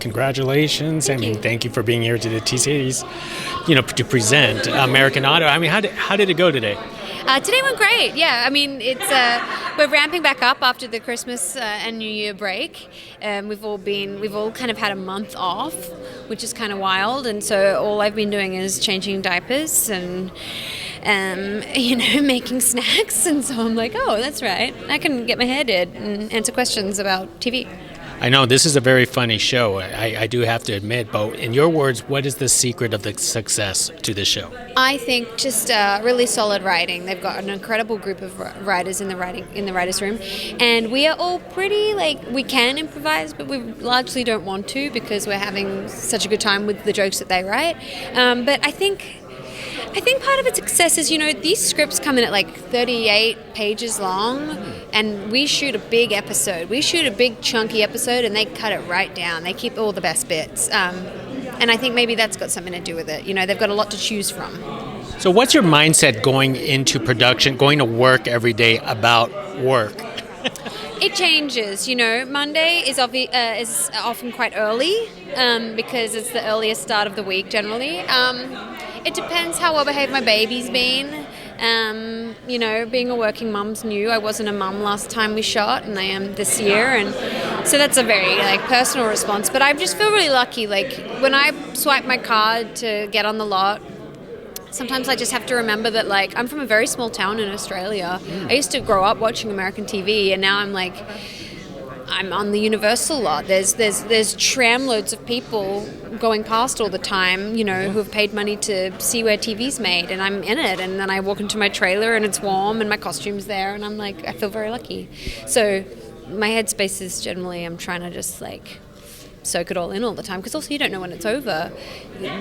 congratulations. Thank you for being here to the TCA's, to present American Auto. How did it go today? Today went great. Yeah, we're ramping back up after the Christmas and New Year break. We've all kind of had a month off, which is kind of wild. And so all I've been doing is changing diapers and making snacks. And so I'm like, oh, that's right. I can get my hair did and answer questions about TV. I know this is a very funny show, I do have to admit, but in your words, what is the secret of the success to this show? I think just really solid writing. They've got an incredible group of writers in the writers' room, and we are all pretty, we can improvise, but we largely don't want to because we're having such a good time with the jokes that they write. But I think part of its success is, these scripts come in at 38 pages long, and we shoot a big episode. We shoot a big chunky episode, and they cut it right down. They keep all the best bits. And I think maybe that's got something to do with it. They've got a lot to choose from. So what's your mindset going into production, going to work every day about work? It changes, Monday is often quite early because it's the earliest start of the week generally. It depends how well behaved my baby's been. Being a working mum's new. I wasn't a mum last time we shot, and I am this year, and so that's a very personal response. But I just feel really lucky. When I swipe my card to get on the lot, sometimes I just have to remember that I'm from a very small town in Australia. I used to grow up watching American TV, and now I'm on the Universal lot. There's tram loads of people going past all the time, who have paid money to see where TV's made, and I'm in it. And then I walk into my trailer and it's warm and my costume's there, and I'm I feel very lucky. So my headspace is generally I'm trying to just soak it all in all the time, because also you don't know when it's over.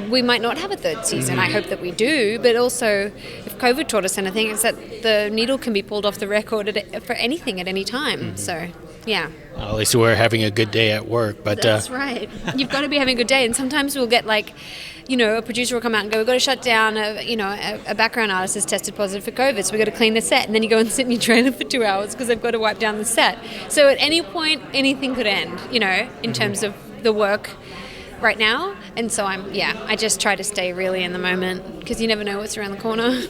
We might not have a third season. I hope that we do, but also if COVID taught us anything, it's that the needle can be pulled off the record for anything at any time. So yeah. Well, at least we're having a good day at work. But that's right. You've got to be having a good day, and sometimes we'll get a producer will come out and go, we've got to shut down. A background artist has tested positive for COVID, so we've got to clean the set, and then you go and sit in your trailer for 2 hours because they've got to wipe down the set. So at any point, anything could end. In terms of the work right now, and so I just try to stay really in the moment because you never know what's around the corner.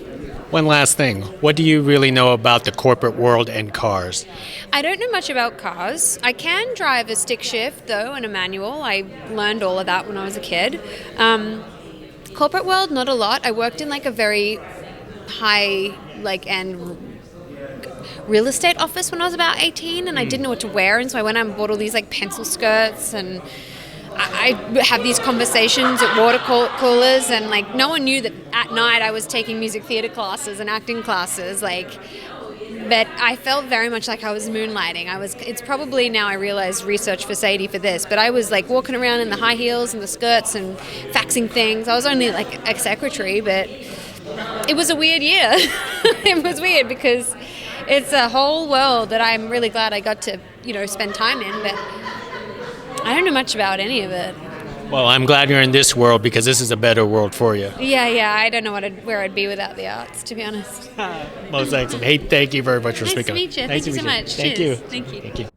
One last thing. What do you really know about the corporate world and cars? I don't know much about cars. I can drive a stick shift, though, and a manual. I learned all of that when I was a kid. Corporate world, not a lot. I worked in a very high-end real estate office when I was about 18, and I didn't know what to wear, and so I went out and bought all these pencil skirts, and I have these conversations at water coolers, and no one knew that at night I was taking music theater classes and acting classes, but I felt very much like I was moonlighting. It's probably now I realize research for Sadie for this, but I was walking around in the high heels and the skirts and faxing things. I was only a secretary, but it was a weird year. It was weird because it's a whole world that I'm really glad I got to, spend time in, but I don't know much about any of it. Well, I'm glad you're in this world because this is a better world for you. Yeah, I don't know where I'd be without the arts, to be honest. Most excellent. Hey, thank you very much for speaking. Nice to meet you. Thank you so much. Thank Cheers. you. Thank you.